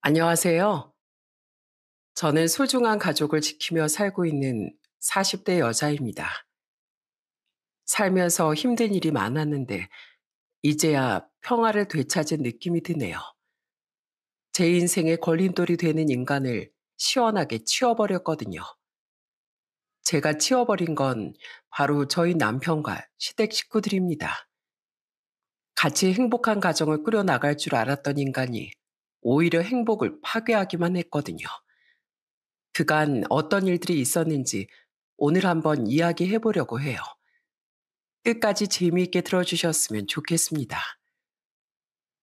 안녕하세요. 저는 소중한 가족을 지키며 살고 있는 40대 여자입니다. 살면서 힘든 일이 많았는데 이제야 평화를 되찾은 느낌이 드네요. 제 인생의 걸림돌이 되는 인간을 시원하게 치워버렸거든요. 제가 치워버린 건 바로 저희 남편과 시댁 식구들입니다. 같이 행복한 가정을 꾸려나갈 줄 알았던 인간이 오히려 행복을 파괴하기만 했거든요. 그간 어떤 일들이 있었는지 오늘 한번 이야기해 보려고 해요. 끝까지 재미있게 들어주셨으면 좋겠습니다.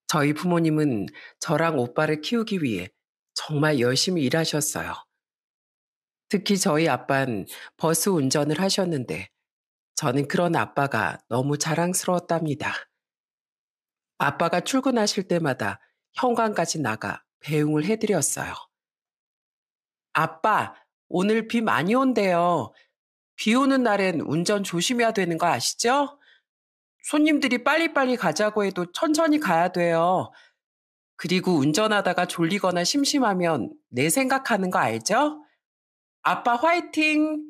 저희 부모님은 저랑 오빠를 키우기 위해 정말 열심히 일하셨어요. 특히 저희 아빠는 버스 운전을 하셨는데 저는 그런 아빠가 너무 자랑스러웠답니다. 아빠가 출근하실 때마다 현관까지 나가 배웅을 해드렸어요. 아빠, 오늘 비 많이 온대요. 비 오는 날엔 운전 조심해야 되는 거 아시죠? 손님들이 빨리빨리 가자고 해도 천천히 가야 돼요. 그리고 운전하다가 졸리거나 심심하면 내 생각하는 거 알죠? 아빠 화이팅!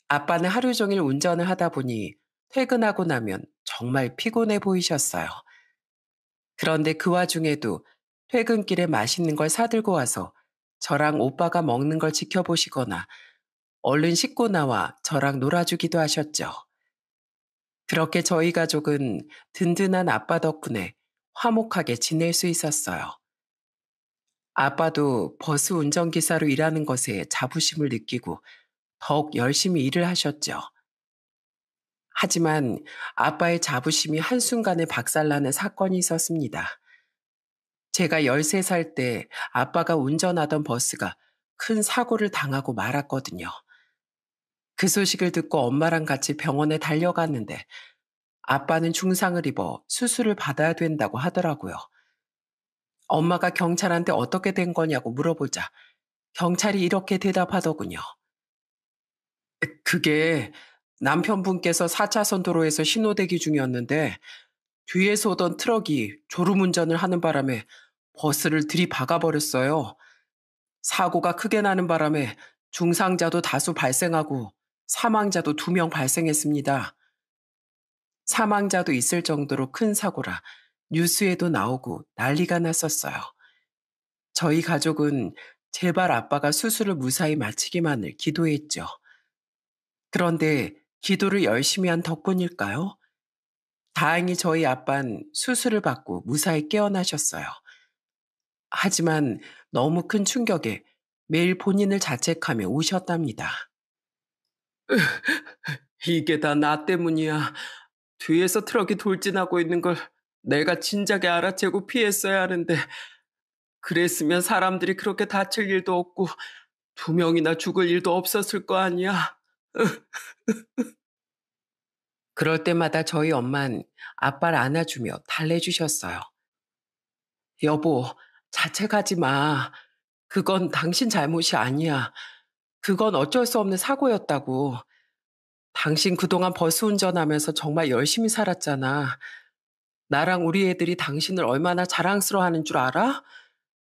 아빠는 하루 종일 운전을 하다 보니 퇴근하고 나면 정말 피곤해 보이셨어요. 그런데 그 와중에도 퇴근길에 맛있는 걸 사들고 와서 저랑 오빠가 먹는 걸 지켜보시거나 얼른 씻고 나와 저랑 놀아주기도 하셨죠. 그렇게 저희 가족은 든든한 아빠 덕분에 화목하게 지낼 수 있었어요. 아빠도 버스 운전기사로 일하는 것에 자부심을 느끼고 더욱 열심히 일을 하셨죠. 하지만 아빠의 자부심이 한순간에 박살나는 사건이 있었습니다. 제가 13살 때 아빠가 운전하던 버스가 큰 사고를 당하고 말았거든요. 그 소식을 듣고 엄마랑 같이 병원에 달려갔는데 아빠는 중상을 입어 수술을 받아야 된다고 하더라고요. 엄마가 경찰한테 어떻게 된 거냐고 물어보자 경찰이 이렇게 대답하더군요. 그게 남편분께서 4차선 도로에서 신호대기 중이었는데 뒤에서 오던 트럭이 졸음운전을 하는 바람에 버스를 들이박아 버렸어요. 사고가 크게 나는 바람에 중상자도 다수 발생하고 사망자도 2명 발생했습니다. 사망자도 있을 정도로 큰 사고라 뉴스에도 나오고 난리가 났었어요. 저희 가족은 제발 아빠가 수술을 무사히 마치기만을 기도했죠. 그런데 기도를 열심히 한 덕분일까요? 다행히 저희 아빤 수술을 받고 무사히 깨어나셨어요. 하지만 너무 큰 충격에 매일 본인을 자책하며 우셨답니다. 이게 다 나 때문이야. 뒤에서 트럭이 돌진하고 있는 걸 내가 진작에 알아채고 피했어야 하는데 그랬으면 사람들이 그렇게 다칠 일도 없고 2명이나 죽을 일도 없었을 거 아니야. 그럴 때마다 저희 엄만 아빠를 안아주며 달래주셨어요. 여보, 자책하지 마. 그건 당신 잘못이 아니야. 그건 어쩔 수 없는 사고였다고. 당신 그동안 버스 운전하면서 정말 열심히 살았잖아. 나랑 우리 애들이 당신을 얼마나 자랑스러워하는 줄 알아?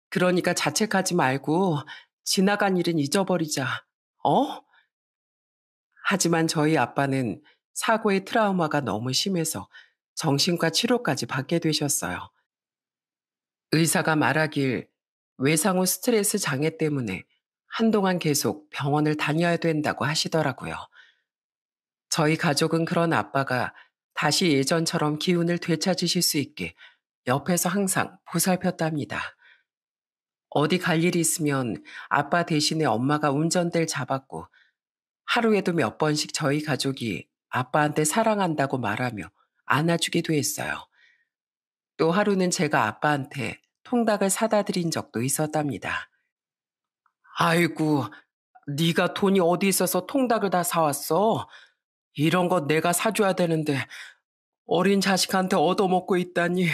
그러니까 자책하지 말고 지나간 일은 잊어버리자. 어? 하지만 저희 아빠는 사고의 트라우마가 너무 심해서 정신과 치료까지 받게 되셨어요. 의사가 말하길 외상 후 스트레스 장애 때문에 한동안 계속 병원을 다녀야 된다고 하시더라고요. 저희 가족은 그런 아빠가 다시 예전처럼 기운을 되찾으실 수 있게 옆에서 항상 보살폈답니다. 어디 갈 일이 있으면 아빠 대신에 엄마가 운전대를 잡았고 하루에도 몇 번씩 저희 가족이 아빠한테 사랑한다고 말하며 안아주기도 했어요. 또 하루는 제가 아빠한테 통닭을 사다 드린 적도 있었답니다. 아이고, 네가 돈이 어디 있어서 통닭을 다 사왔어? 이런 거 내가 사줘야 되는데 어린 자식한테 얻어먹고 있다니.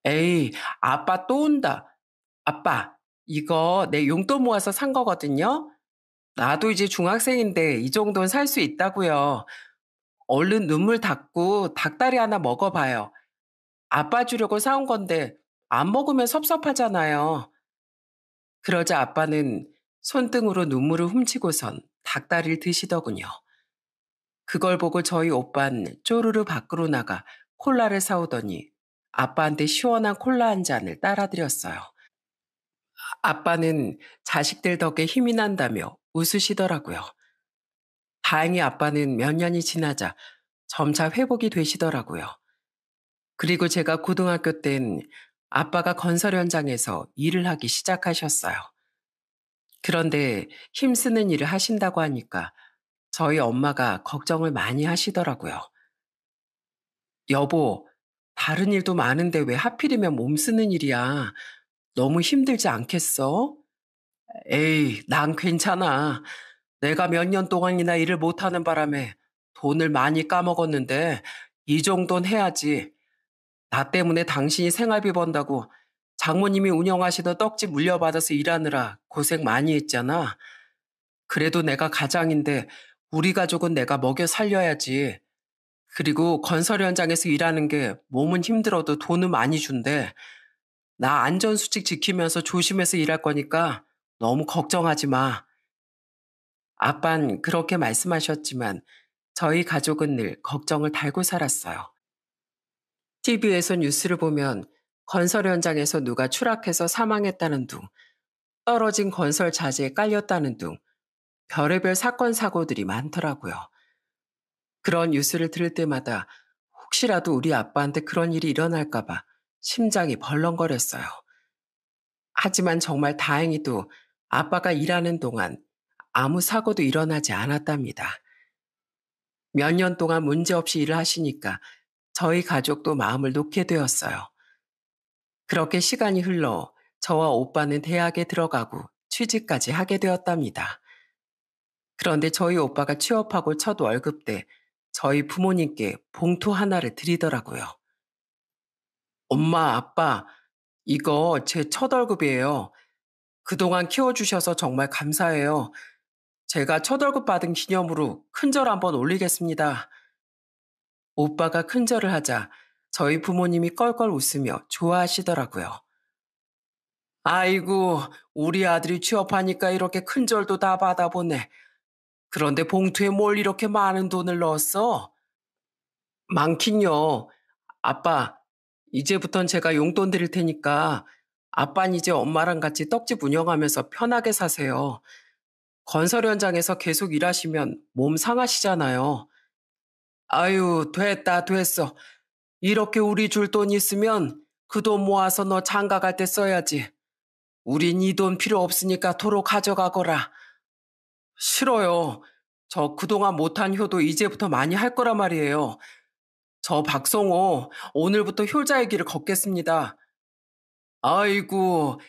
에이, 아빠 또 온다. 아빠, 이거 내 용돈 모아서 산 거거든요. 나도 이제 중학생인데 이 정도는 살 수 있다고요. 얼른 눈물 닦고 닭다리 하나 먹어봐요. 아빠 주려고 사온 건데 안 먹으면 섭섭하잖아요. 그러자 아빠는 손등으로 눈물을 훔치고선 닭다리를 드시더군요. 그걸 보고 저희 오빤 쪼르르 밖으로 나가 콜라를 사오더니 아빠한테 시원한 콜라 한 잔을 따라드렸어요. 아빠는 자식들 덕에 힘이 난다며 웃으시더라고요. 다행히 아빠는 몇 년이 지나자 점차 회복이 되시더라고요. 그리고 제가 고등학교 땐 아빠가 건설 현장에서 일을 하기 시작하셨어요. 그런데 힘쓰는 일을 하신다고 하니까 저희 엄마가 걱정을 많이 하시더라고요. 여보, 다른 일도 많은데 왜 하필이면 몸 쓰는 일이야? 너무 힘들지 않겠어? 에이, 난 괜찮아. 내가 몇 년 동안이나 일을 못하는 바람에 돈을 많이 까먹었는데 이 정도는 해야지. 나 때문에 당신이 생활비 번다고 장모님이 운영하시던 떡집 물려받아서 일하느라 고생 많이 했잖아. 그래도 내가 가장인데 우리 가족은 내가 먹여 살려야지. 그리고 건설 현장에서 일하는 게 몸은 힘들어도 돈은 많이 준대. 나 안전수칙 지키면서 조심해서 일할 거니까 너무 걱정하지 마. 아빤 그렇게 말씀하셨지만 저희 가족은 늘 걱정을 달고 살았어요. TV에서 뉴스를 보면 건설 현장에서 누가 추락해서 사망했다는 둥, 떨어진 건설 자재에 깔렸다는 둥, 별의별 사건 사고들이 많더라고요. 그런 뉴스를 들을 때마다 혹시라도 우리 아빠한테 그런 일이 일어날까봐 심장이 벌렁거렸어요. 하지만 정말 다행히도 아빠가 일하는 동안 아무 사고도 일어나지 않았답니다. 몇 년 동안 문제없이 일을 하시니까 저희 가족도 마음을 놓게 되었어요. 그렇게 시간이 흘러 저와 오빠는 대학에 들어가고 취직까지 하게 되었답니다. 그런데 저희 오빠가 취업하고 첫 월급 때 저희 부모님께 봉투 하나를 드리더라고요. 엄마, 아빠, 이거 제 첫 월급이에요. 그동안 키워주셔서 정말 감사해요. 제가 첫 월급 받은 기념으로 큰절 한번 올리겠습니다. 오빠가 큰절을 하자 저희 부모님이 껄껄 웃으며 좋아하시더라고요. 아이고, 우리 아들이 취업하니까 이렇게 큰절도 다 받아보네. 그런데 봉투에 뭘 이렇게 많은 돈을 넣었어? 많긴요. 아빠, 이제부턴 제가 용돈 드릴 테니까 아빠는 이제 엄마랑 같이 떡집 운영하면서 편하게 사세요. 건설 현장에서 계속 일하시면 몸 상하시잖아요. 아유, 됐다, 됐어. 이렇게 우리 줄 돈 있으면 그 돈 모아서 너 장가 갈 때 써야지. 우린 이 돈 필요 없으니까 도로 가져가거라. 싫어요. 저 그동안 못한 효도 이제부터 많이 할 거란 말이에요. 저 박성호 오늘부터 효자의 길을 걷겠습니다. 아이고,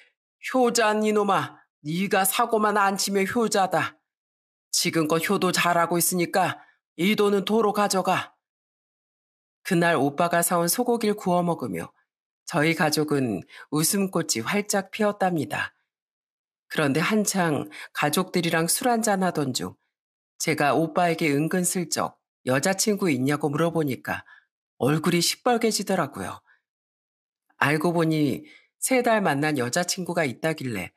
효자는 이놈아. 네가 사고만 안 치면 효자다. 지금껏 효도 잘하고 있으니까 이 돈은 도로 가져가. 그날 오빠가 사온 소고기를 구워 먹으며 저희 가족은 웃음꽃이 활짝 피었답니다. 그런데 한창 가족들이랑 술 한잔 하던 중 제가 오빠에게 은근슬쩍 여자친구 있냐고 물어보니까 얼굴이 시뻘개지더라고요. 알고 보니 3달 만난 여자친구가 있다길래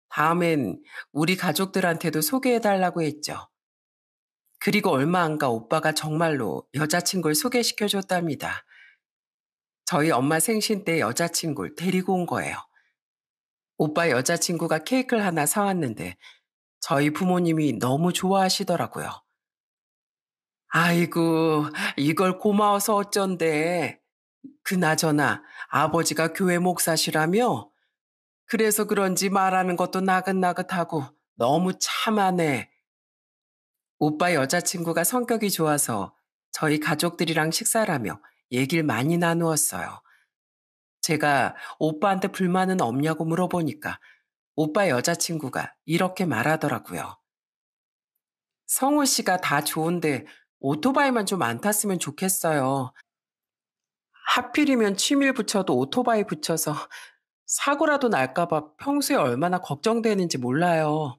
다음엔 우리 가족들한테도 소개해달라고 했죠. 그리고 얼마 안 가 오빠가 정말로 여자친구를 소개시켜줬답니다. 저희 엄마 생신 때 여자친구를 데리고 온 거예요. 오빠 여자친구가 케이크를 하나 사왔는데 저희 부모님이 너무 좋아하시더라고요. 아이고, 이걸 고마워서 어쩐대. 그나저나 아버지가 교회 목사시라며? 그래서 그런지 말하는 것도 나긋나긋하고 너무 참하네. 오빠 여자친구가 성격이 좋아서 저희 가족들이랑 식사를 하며 얘기를 많이 나누었어요. 제가 오빠한테 불만은 없냐고 물어보니까 오빠 여자친구가 이렇게 말하더라고요. 성우 씨가 다 좋은데 오토바이만 좀 안 탔으면 좋겠어요. 하필이면 취미를 붙여도 오토바이 붙여서 사고라도 날까봐 평소에 얼마나 걱정되는지 몰라요.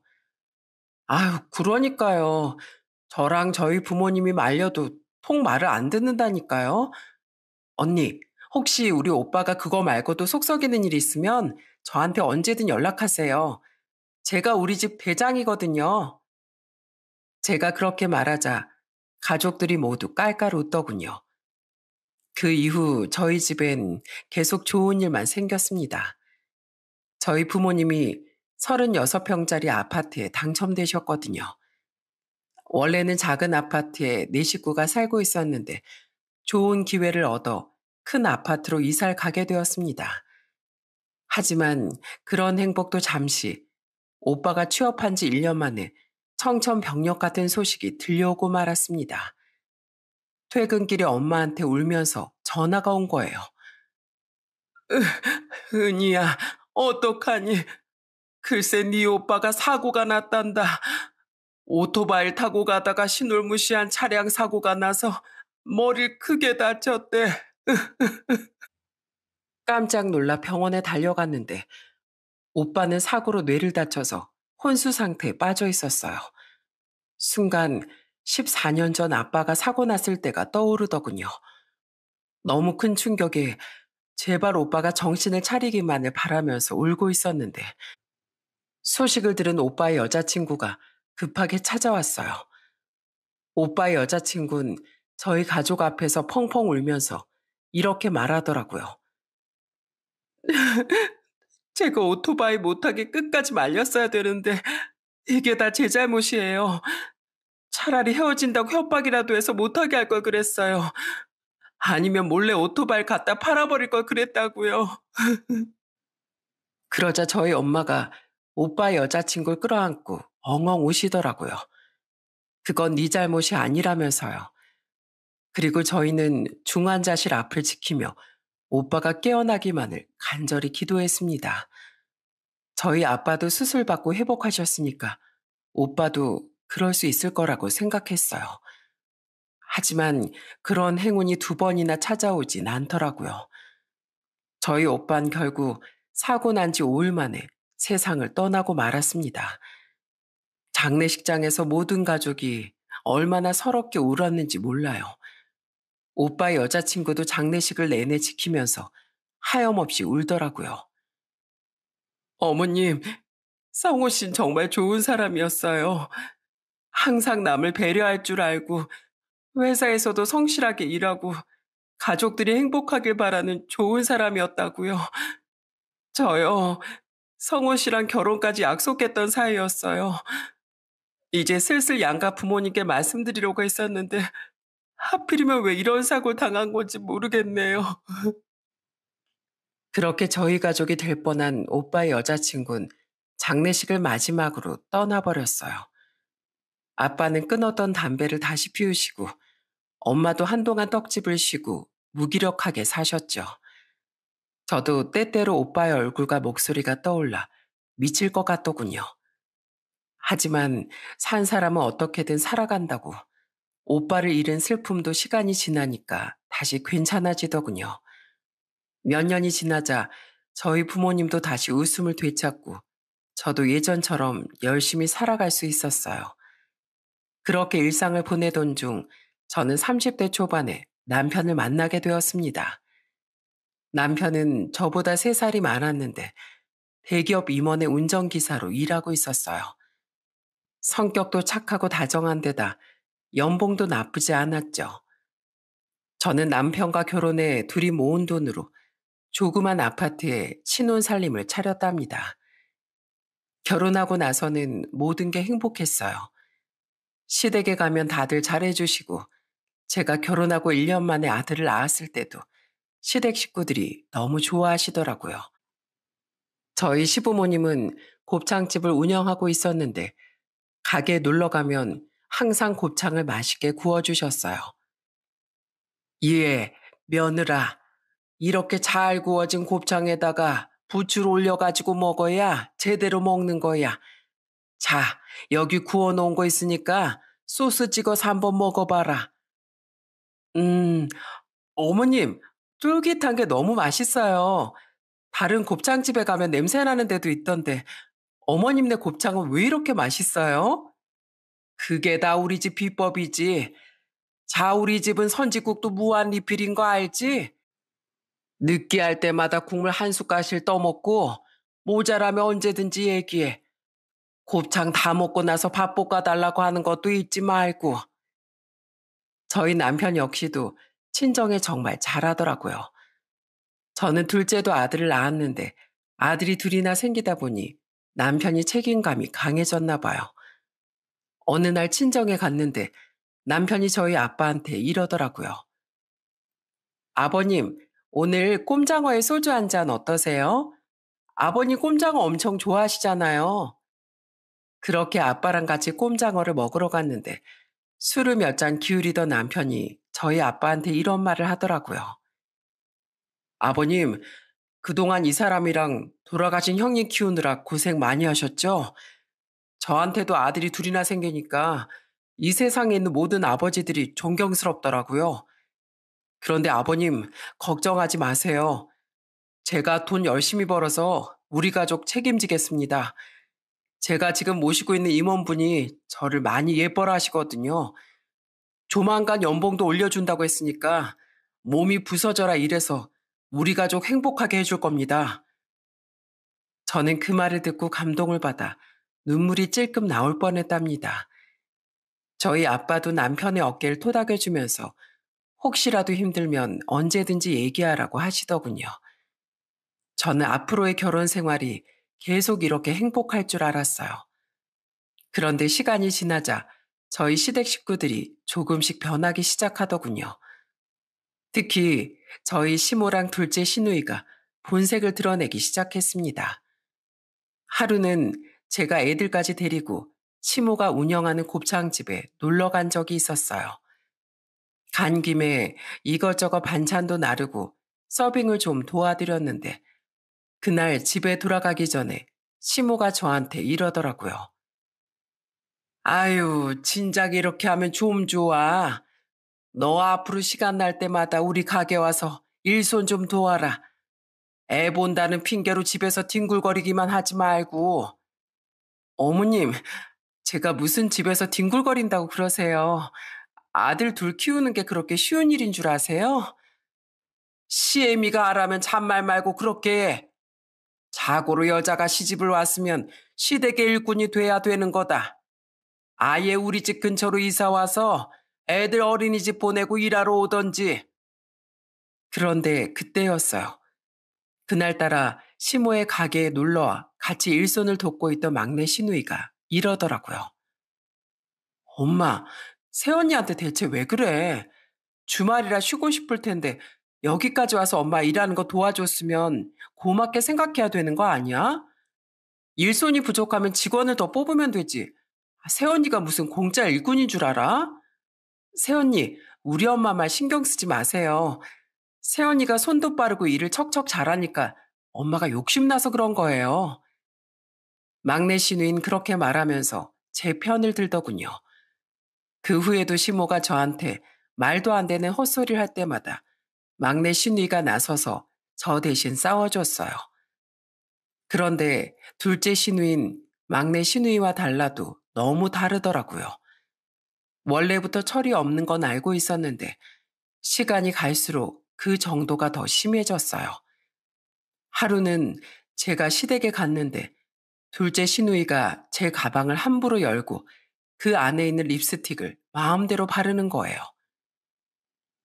아유, 그러니까요. 저랑 저희 부모님이 말려도 통 말을 안 듣는다니까요. 언니, 혹시 우리 오빠가 그거 말고도 속 썩이는 일 있으면 저한테 언제든 연락하세요. 제가 우리 집 대장이거든요. 제가 그렇게 말하자 가족들이 모두 깔깔 웃더군요. 그 이후 저희 집엔 계속 좋은 일만 생겼습니다. 저희 부모님이 36평짜리 아파트에 당첨되셨거든요. 원래는 작은 아파트에 네 식구가 살고 있었는데 좋은 기회를 얻어 큰 아파트로 이사를 가게 되었습니다. 하지만 그런 행복도 잠시 오빠가 취업한 지 1년 만에 청천벽력 같은 소식이 들려오고 말았습니다. 퇴근길에 엄마한테 울면서 전화가 온 거예요. 은희야, 어떡하니? 글쎄 네 오빠가 사고가 났단다. 오토바이를 타고 가다가 신홀무시한 차량 사고가 나서 머리를 크게 다쳤대. 깜짝 놀라 병원에 달려갔는데 오빠는 사고로 뇌를 다쳐서 혼수 상태에 빠져 있었어요. 순간 14년 전 아빠가 사고 났을 때가 떠오르더군요. 너무 큰 충격에 제발 오빠가 정신을 차리기만을 바라면서 울고 있었는데 소식을 들은 오빠의 여자친구가 급하게 찾아왔어요. 오빠의 여자친구는 저희 가족 앞에서 펑펑 울면서 이렇게 말하더라고요. 제가 오토바이 못하게 끝까지 말렸어야 되는데 이게 다 제 잘못이에요. 차라리 헤어진다고 협박이라도 해서 못하게 할 걸 그랬어요. 아니면 몰래 오토바이 갖다 팔아버릴 걸 그랬다고요. 그러자 저희 엄마가 오빠의 여자친구를 끌어안고 엉엉 우시더라고요. 그건 네 잘못이 아니라면서요. 그리고 저희는 중환자실 앞을 지키며 오빠가 깨어나기만을 간절히 기도했습니다. 저희 아빠도 수술 받고 회복하셨으니까 오빠도 그럴 수 있을 거라고 생각했어요. 하지만 그런 행운이 두 번이나 찾아오진 않더라고요. 저희 오빠는 결국 사고 난 지 5일 만에 세상을 떠나고 말았습니다. 장례식장에서 모든 가족이 얼마나 서럽게 울었는지 몰라요. 오빠의 여자친구도 장례식을 내내 지키면서 하염없이 울더라고요. 어머님, 성호 씨는 정말 좋은 사람이었어요. 항상 남을 배려할 줄 알고 회사에서도 성실하게 일하고 가족들이 행복하길 바라는 좋은 사람이었다고요. 저요, 성호 씨랑 결혼까지 약속했던 사이였어요. 이제 슬슬 양가 부모님께 말씀드리려고 했었는데 하필이면 왜 이런 사고를 당한 건지 모르겠네요. 그렇게 저희 가족이 될 뻔한 오빠의 여자친구는 장례식을 마지막으로 떠나버렸어요. 아빠는 끊었던 담배를 다시 피우시고 엄마도 한동안 떡집을 쉬고 무기력하게 사셨죠. 저도 때때로 오빠의 얼굴과 목소리가 떠올라 미칠 것 같더군요. 하지만 산 사람은 어떻게든 살아간다고 오빠를 잃은 슬픔도 시간이 지나니까 다시 괜찮아지더군요. 몇 년이 지나자 저희 부모님도 다시 웃음을 되찾고 저도 예전처럼 열심히 살아갈 수 있었어요. 그렇게 일상을 보내던 중 저는 30대 초반에 남편을 만나게 되었습니다. 남편은 저보다 3살이 많았는데 대기업 임원의 운전기사로 일하고 있었어요. 성격도 착하고 다정한 데다 연봉도 나쁘지 않았죠. 저는 남편과 결혼해 둘이 모은 돈으로 조그만 아파트에 신혼살림을 차렸답니다. 결혼하고 나서는 모든 게 행복했어요. 시댁에 가면 다들 잘해주시고 제가 결혼하고 1년 만에 아들을 낳았을 때도 시댁 식구들이 너무 좋아하시더라고요. 저희 시부모님은 곱창집을 운영하고 있었는데 가게에 놀러 가면 항상 곱창을 맛있게 구워주셨어요. 예, 며느라, 이렇게 잘 구워진 곱창에다가 부추를 올려가지고 먹어야 제대로 먹는 거야. 자, 여기 구워놓은 거 있으니까 소스 찍어서 한번 먹어봐라. 음, 어머님, 쫄깃한 게 너무 맛있어요. 다른 곱창집에 가면 냄새 나는 데도 있던데, 어머님네 곱창은 왜 이렇게 맛있어요? 그게 다 우리 집 비법이지. 자, 우리 집은 선지국도 무한 리필인 거 알지? 느끼할 때마다 국물 한 숟갈씩 떠먹고 모자라면 언제든지 얘기해. 곱창 다 먹고 나서 밥 볶아달라고 하는 것도 잊지 말고. 저희 남편 역시도 친정에 정말 잘하더라고요. 저는 둘째도 아들을 낳았는데 아들이 둘이나 생기다 보니 남편이 책임감이 강해졌나 봐요. 어느 날 친정에 갔는데 남편이 저희 아빠한테 이러더라고요. 아버님, 오늘 꼼장어에 소주 한 잔 어떠세요? 아버님 꼼장어 엄청 좋아하시잖아요. 그렇게 아빠랑 같이 꼼장어를 먹으러 갔는데 술을 몇 잔 기울이던 남편이 저희 아빠한테 이런 말을 하더라고요. 아버님, 그동안 이 사람이랑 돌아가신 형님 키우느라 고생 많이 하셨죠? 저한테도 아들이 둘이나 생기니까 이 세상에 있는 모든 아버지들이 존경스럽더라고요. 그런데 아버님, 걱정하지 마세요. 제가 돈 열심히 벌어서 우리 가족 책임지겠습니다. 제가 지금 모시고 있는 임원분이 저를 많이 예뻐라 하시거든요. 조만간 연봉도 올려준다고 했으니까 몸이 부서져라 이래서 우리 가족 행복하게 해줄 겁니다. 저는 그 말을 듣고 감동을 받아 눈물이 찔끔 나올 뻔했답니다. 저희 아빠도 남편의 어깨를 토닥여주면서 혹시라도 힘들면 언제든지 얘기하라고 하시더군요. 저는 앞으로의 결혼 생활이 계속 이렇게 행복할 줄 알았어요. 그런데 시간이 지나자 저희 시댁 식구들이 조금씩 변하기 시작하더군요. 특히 저희 시모랑 둘째 시누이가 본색을 드러내기 시작했습니다. 하루는 제가 애들까지 데리고 시모가 운영하는 곱창집에 놀러 간 적이 있었어요. 간 김에 이것저것 반찬도 나르고 서빙을 좀 도와드렸는데 그날 집에 돌아가기 전에 시모가 저한테 이러더라고요. 아유, 진작 이렇게 하면 좀 좋아. 너 앞으로 시간 날 때마다 우리 가게 와서 일손 좀 도와라. 애 본다는 핑계로 집에서 뒹굴거리기만 하지 말고. 어머님, 제가 무슨 집에서 뒹굴거린다고 그러세요. 아들 둘 키우는 게 그렇게 쉬운 일인 줄 아세요? 시애미가 아라면 잔말 말고 그렇게 해. 자고로 여자가 시집을 왔으면 시댁의 일꾼이 돼야 되는 거다. 아예 우리 집 근처로 이사 와서 애들 어린이집 보내고 일하러 오던지. 그런데 그때였어요. 그날따라 시모의 가게에 놀러와 같이 일손을 돕고 있던 막내 시누이가 이러더라고요. 엄마, 새언니한테 대체 왜 그래? 주말이라 쉬고 싶을 텐데 여기까지 와서 엄마 일하는 거 도와줬으면 고맙게 생각해야 되는 거 아니야? 일손이 부족하면 직원을 더 뽑으면 되지. 새언니가 무슨 공짜 일꾼인 줄 알아? 새언니, 우리 엄마 말 신경 쓰지 마세요. 새언니가 손도 빠르고 일을 척척 잘하니까 엄마가 욕심나서 그런 거예요. 막내 시누인 그렇게 말하면서 제 편을 들더군요. 그 후에도 시모가 저한테 말도 안 되는 헛소리를 할 때마다 막내 시누이가 나서서 저 대신 싸워줬어요. 그런데 둘째 시누인 막내 시누이와 달라도 너무 다르더라고요. 원래부터 철이 없는 건 알고 있었는데 시간이 갈수록 그 정도가 더 심해졌어요. 하루는 제가 시댁에 갔는데 둘째 시누이가 제 가방을 함부로 열고 그 안에 있는 립스틱을 마음대로 바르는 거예요.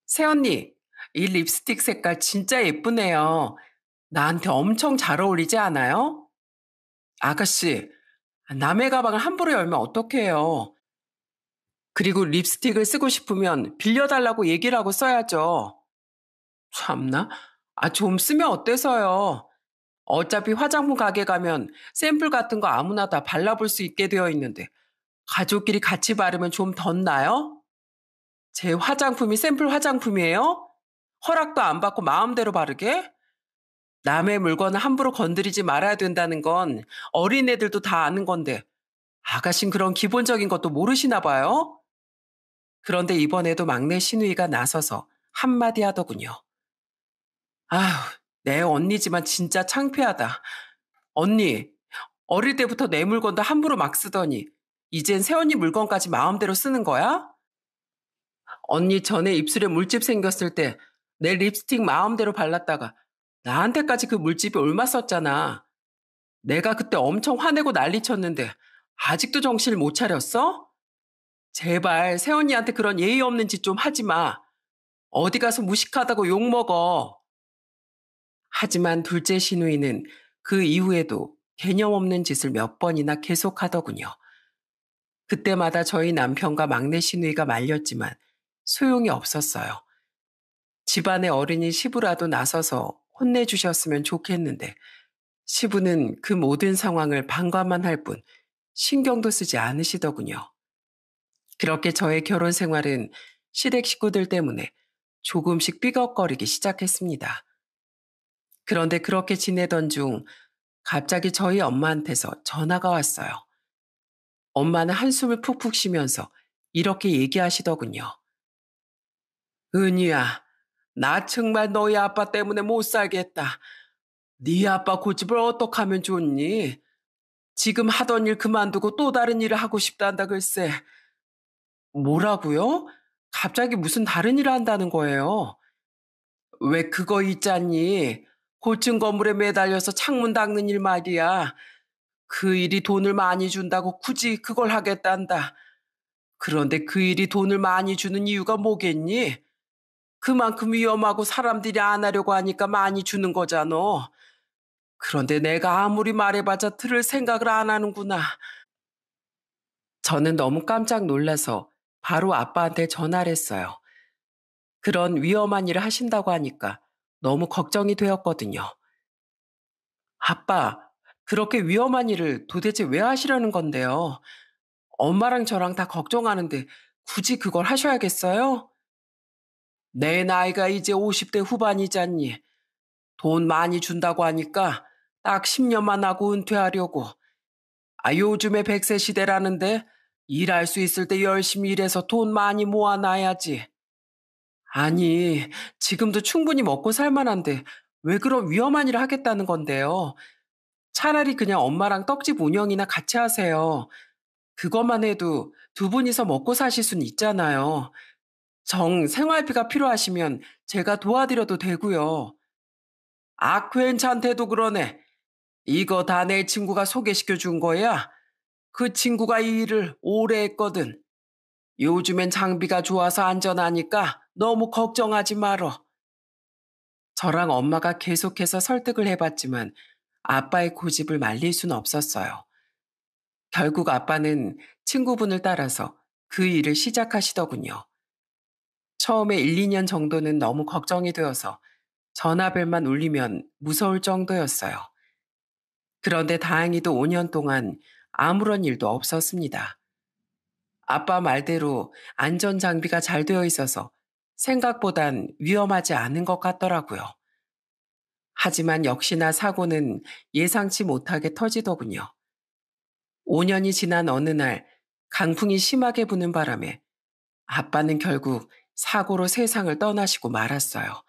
새언니, 이 립스틱 색깔 진짜 예쁘네요. 나한테 엄청 잘 어울리지 않아요? 아가씨, 남의 가방을 함부로 열면 어떡해요? 그리고 립스틱을 쓰고 싶으면 빌려달라고 얘기를 하고 써야죠. 참나? 좀 쓰면 어때서요? 어차피 화장품 가게 가면 샘플 같은 거 아무나 다 발라볼 수 있게 되어 있는데 가족끼리 같이 바르면 좀 덧나요? 제 화장품이 샘플 화장품이에요? 허락도 안 받고 마음대로 바르게? 남의 물건을 함부로 건드리지 말아야 된다는 건 어린애들도 다 아는 건데 아가씨는 그런 기본적인 것도 모르시나 봐요? 그런데 이번에도 막내 시누이가 나서서 한마디 하더군요. 아휴, 내 언니지만 진짜 창피하다. 언니, 어릴 때부터 내 물건도 함부로 막 쓰더니 이젠 새언니 물건까지 마음대로 쓰는 거야? 언니 전에 입술에 물집 생겼을 때 내 립스틱 마음대로 발랐다가 나한테까지 그 물집이 옮았었잖아. 내가 그때 엄청 화내고 난리쳤는데 아직도 정신을 못 차렸어? 제발 새언니한테 그런 예의 없는 짓 좀 하지 마. 어디 가서 무식하다고 욕먹어. 하지만 둘째 시누이는 그 이후에도 개념 없는 짓을 몇 번이나 계속하더군요. 그때마다 저희 남편과 막내 시누이가 말렸지만 소용이 없었어요. 집안의 어른이 시부라도 나서서 혼내주셨으면 좋겠는데 시부는 그 모든 상황을 방관만 할 뿐 신경도 쓰지 않으시더군요. 그렇게 저의 결혼 생활은 시댁 식구들 때문에 조금씩 삐걱거리기 시작했습니다. 그런데 그렇게 지내던 중 갑자기 저희 엄마한테서 전화가 왔어요. 엄마는 한숨을 푹푹 쉬면서 이렇게 얘기하시더군요. 은희야, 나 정말 너희 아빠 때문에 못 살겠다. 네 아빠 고집을 어떡하면 좋니? 지금 하던 일 그만두고 또 다른 일을 하고 싶단다 글쎄. 뭐라고요? 갑자기 무슨 다른 일을 한다는 거예요? 왜 그거 있잖니? 고층 건물에 매달려서 창문 닦는 일 말이야. 그 일이 돈을 많이 준다고 굳이 그걸 하겠단다. 그런데 그 일이 돈을 많이 주는 이유가 뭐겠니? 그만큼 위험하고 사람들이 안 하려고 하니까 많이 주는 거잖아. 그런데 내가 아무리 말해봤자 들을 생각을 안 하는구나. 저는 너무 깜짝 놀라서 바로 아빠한테 전화를 했어요. 그런 위험한 일을 하신다고 하니까 너무 걱정이 되었거든요. 아빠, 그렇게 위험한 일을 도대체 왜 하시려는 건데요? 엄마랑 저랑 다 걱정하는데 굳이 그걸 하셔야겠어요? 내 나이가 이제 50대 후반이잖니. 돈 많이 준다고 하니까 딱 10년만 하고 은퇴하려고. 요즘에 100세 시대라는데 일할 수 있을 때 열심히 일해서 돈 많이 모아놔야지. 아니, 지금도 충분히 먹고 살 만한데 왜 그런 위험한 일을 하겠다는 건데요? 차라리 그냥 엄마랑 떡집 운영이나 같이 하세요. 그것만 해도 두 분이서 먹고 사실 순 있잖아요. 생활비가 필요하시면 제가 도와드려도 되고요. 괜찮대도 그러네. 이거 다 내 친구가 소개시켜 준 거야. 그 친구가 이 일을 오래 했거든. 요즘엔 장비가 좋아서 안전하니까 너무 걱정하지 말어. 저랑 엄마가 계속해서 설득을 해봤지만 아빠의 고집을 말릴 수는 없었어요. 결국 아빠는 친구분을 따라서 그 일을 시작하시더군요. 처음에 1, 2년 정도는 너무 걱정이 되어서 전화벨만 울리면 무서울 정도였어요. 그런데 다행히도 5년 동안 아무런 일도 없었습니다. 아빠 말대로 안전장비가 잘 되어 있어서 생각보단 위험하지 않은 것 같더라고요. 하지만 역시나 사고는 예상치 못하게 터지더군요. 5년이 지난 어느 날 강풍이 심하게 부는 바람에 아빠는 결국 사고로 세상을 떠나시고 말았어요.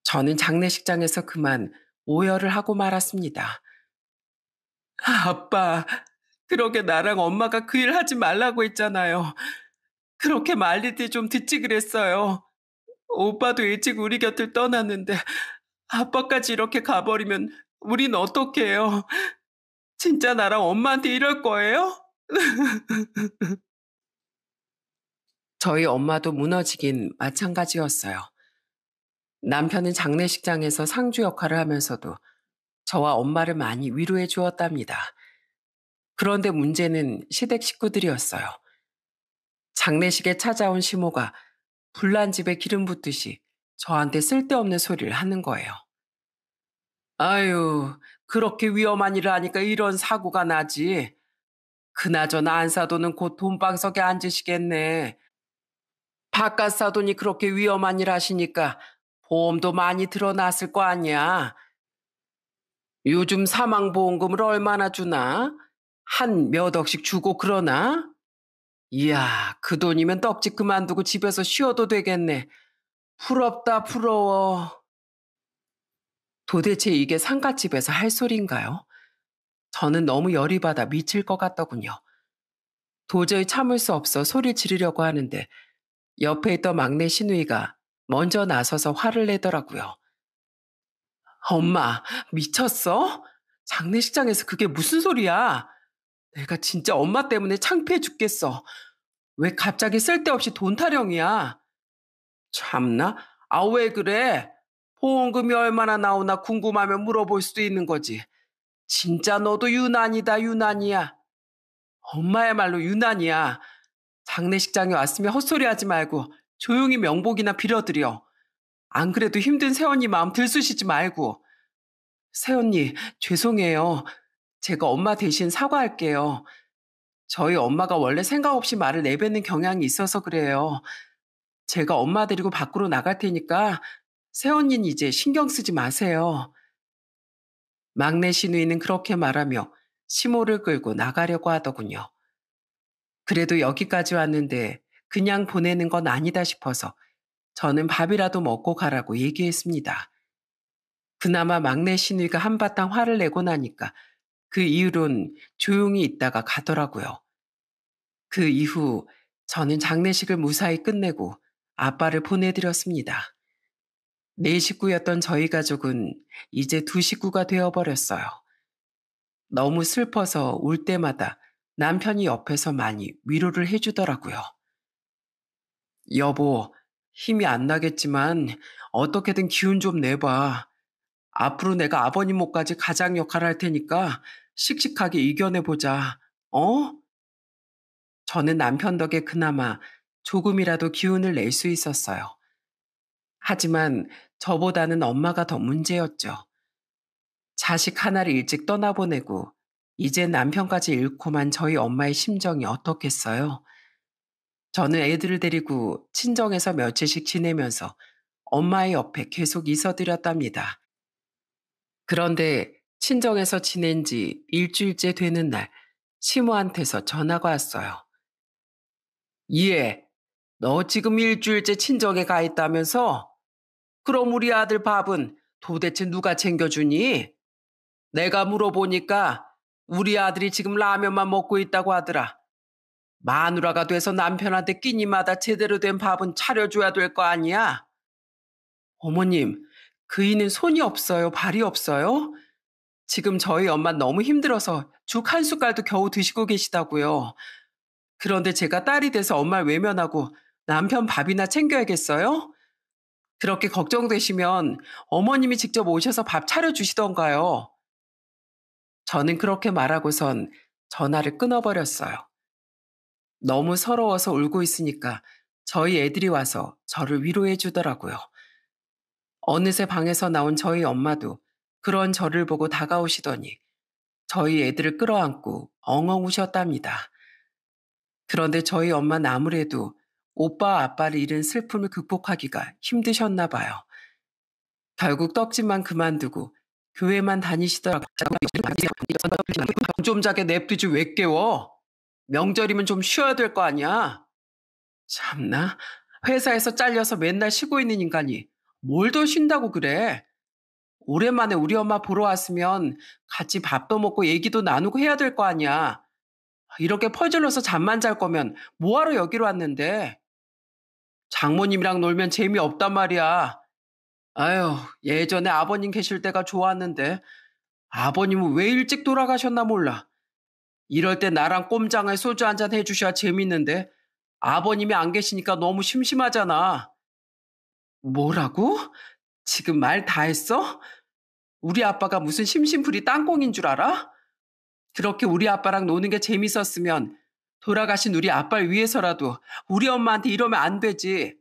저는 장례식장에서 그만 오열을 하고 말았습니다. 아빠, 그러게 나랑 엄마가 그 일 하지 말라고 했잖아요. 그렇게 말릴 때 좀 듣지 그랬어요. 오빠도 일찍 우리 곁을 떠났는데 아빠까지 이렇게 가버리면 우린 어떡해요? 진짜 나랑 엄마한테 이럴 거예요? 저희 엄마도 무너지긴 마찬가지였어요. 남편은 장례식장에서 상주 역할을 하면서도 저와 엄마를 많이 위로해 주었답니다. 그런데 문제는 시댁 식구들이었어요. 장례식에 찾아온 시모가 불난 집에 기름 붓듯이 저한테 쓸데없는 소리를 하는 거예요. 아유, 그렇게 위험한 일을 하니까 이런 사고가 나지. 그나저나 안사도는 곧 돈방석에 앉으시겠네. 바깥 사돈이 그렇게 위험한 일 하시니까 보험도 많이 들어놨을 거 아니야. 요즘 사망보험금을 얼마나 주나? 한 몇 억씩 주고 그러나? 이야, 그 돈이면 떡집 그만두고 집에서 쉬어도 되겠네. 부럽다, 부러워. 도대체 이게 상갓집에서 할 소리인가요? 저는 너무 열이 받아 미칠 것 같더군요. 도저히 참을 수 없어 소리 지르려고 하는데 옆에 있던 막내 시누이가 먼저 나서서 화를 내더라고요. 엄마, 미쳤어? 장례식장에서 그게 무슨 소리야? 내가 진짜 엄마 때문에 창피해 죽겠어. 왜 갑자기 쓸데없이 돈 타령이야? 참나? 아, 왜 그래? 보험금이 얼마나 나오나 궁금하면 물어볼 수도 있는 거지. 진짜 너도 유난이다, 유난이야. 엄마야말로 유난이야. 장례식장에 왔으면 헛소리 하지 말고 조용히 명복이나 빌어드려. 안 그래도 힘든 새언니 마음 들쑤시지 말고. 새언니, 죄송해요. 제가 엄마 대신 사과할게요. 저희 엄마가 원래 생각 없이 말을 내뱉는 경향이 있어서 그래요. 제가 엄마 데리고 밖으로 나갈 테니까 새언니는 이제 신경 쓰지 마세요. 막내 시누이는 그렇게 말하며 시모를 끌고 나가려고 하더군요. 그래도 여기까지 왔는데 그냥 보내는 건 아니다 싶어서 저는 밥이라도 먹고 가라고 얘기했습니다. 그나마 막내 시누이가 한바탕 화를 내고 나니까 그 이후론 조용히 있다가 가더라고요. 그 이후 저는 장례식을 무사히 끝내고 아빠를 보내드렸습니다. 네 식구였던 저희 가족은 이제 두 식구가 되어버렸어요. 너무 슬퍼서 울 때마다 남편이 옆에서 많이 위로를 해주더라고요. 여보, 힘이 안 나겠지만 어떻게든 기운 좀 내봐. 앞으로 내가 아버님 몫까지 가장 역할을 할 테니까 씩씩하게 이겨내보자. 어? 저는 남편 덕에 그나마 조금이라도 기운을 낼 수 있었어요. 하지만 저보다는 엄마가 더 문제였죠. 자식 하나를 일찍 떠나보내고 이제 남편까지 잃고만 저희 엄마의 심정이 어떻겠어요? 저는 애들을 데리고 친정에서 며칠씩 지내면서 엄마의 옆에 계속 있어드렸답니다. 그런데 친정에서 지낸 지 일주일째 되는 날 시모한테서 전화가 왔어요. 예, 너 지금 일주일째 친정에 가 있다면서? 그럼 우리 아들 밥은 도대체 누가 챙겨주니? 내가 물어보니까 우리 아들이 지금 라면만 먹고 있다고 하더라. 마누라가 돼서 남편한테 끼니마다 제대로 된 밥은 차려줘야 될 거 아니야? 어머님, 그이는 손이 없어요, 발이 없어요? 지금 저희 엄마 너무 힘들어서 죽 한 숟갈도 겨우 드시고 계시다고요. 그런데 제가 딸이 돼서 엄마를 외면하고 남편 밥이나 챙겨야겠어요? 그렇게 걱정되시면 어머님이 직접 오셔서 밥 차려주시던가요. 저는 그렇게 말하고선 전화를 끊어버렸어요. 너무 서러워서 울고 있으니까 저희 애들이 와서 저를 위로해 주더라고요. 어느새 방에서 나온 저희 엄마도 그런 저를 보고 다가오시더니 저희 애들을 끌어안고 엉엉 우셨답니다. 그런데 저희 엄마는 아무래도 오빠와 아빠를 잃은 슬픔을 극복하기가 힘드셨나 봐요. 결국 떡집만 그만두고 교회만 다니시더라고요. 좀 자게 냅두지 왜 깨워? 명절이면 좀 쉬어야 될 거 아니야? 참나, 회사에서 잘려서 맨날 쉬고 있는 인간이 뭘 더 쉰다고 그래? 오랜만에 우리 엄마 보러 왔으면 같이 밥도 먹고 얘기도 나누고 해야 될 거 아니야. 이렇게 퍼질러서 잠만 잘 거면 뭐하러 여기로 왔는데? 장모님이랑 놀면 재미없단 말이야. 아유, 예전에 아버님 계실 때가 좋았는데 아버님은 왜 일찍 돌아가셨나 몰라. 이럴 때 나랑 꼼장에 소주 한잔 해주셔야 재밌는데 아버님이 안 계시니까 너무 심심하잖아. 뭐라고? 지금 말 다 했어? 우리 아빠가 무슨 심심풀이 땅콩인 줄 알아? 그렇게 우리 아빠랑 노는 게 재밌었으면 돌아가신 우리 아빠를 위해서라도 우리 엄마한테 이러면 안 되지.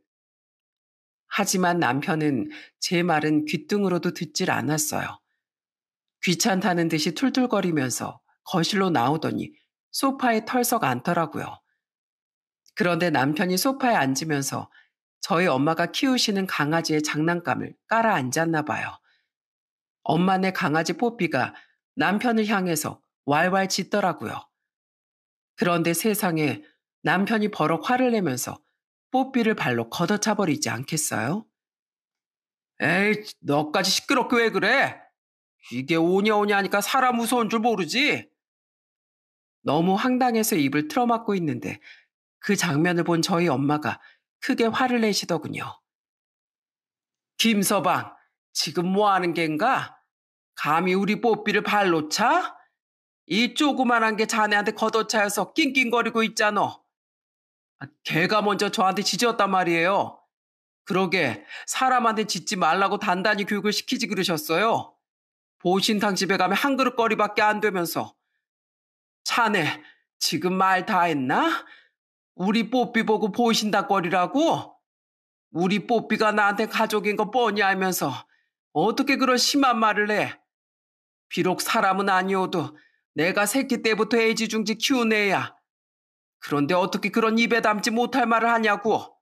하지만 남편은 제 말은 귓등으로도 듣질 않았어요. 귀찮다는 듯이 툴툴거리면서 거실로 나오더니 소파에 털썩 앉더라고요. 그런데 남편이 소파에 앉으면서 저희 엄마가 키우시는 강아지의 장난감을 깔아 앉았나 봐요. 엄마네 강아지 뽀삐가 남편을 향해서 왈왈 짖더라고요. 그런데 세상에 남편이 버럭 화를 내면서 뽀삐를 발로 걷어차버리지 않겠어요? 에이, 너까지 시끄럽게 왜 그래? 이게 오냐오냐 하니까 사람 무서운 줄 모르지? 너무 황당해서 입을 틀어막고 있는데 그 장면을 본 저희 엄마가 크게 화를 내시더군요. 김서방, 지금 뭐 하는 겐가? 감히 우리 뽀삐를 발로 차? 이 조그만한 게 자네한테 걷어차여서 낑낑거리고 있잖아. 걔가 먼저 저한테 지졌단 말이에요. 그러게 사람한테 짖지 말라고 단단히 교육을 시키지 그러셨어요. 보신탕 집에 가면 한 그릇거리밖에 안 되면서. 자네 지금 말 다 했나? 우리 뽀삐 보고 보신탕거리라고? 우리 뽀삐가 나한테 가족인 거 뻔히 알면서 어떻게 그런 심한 말을 해? 비록 사람은 아니어도 내가 새끼 때부터 애지중지 키운 애야. 그런데 어떻게 그런 입에 담지 못할 말을 하냐고.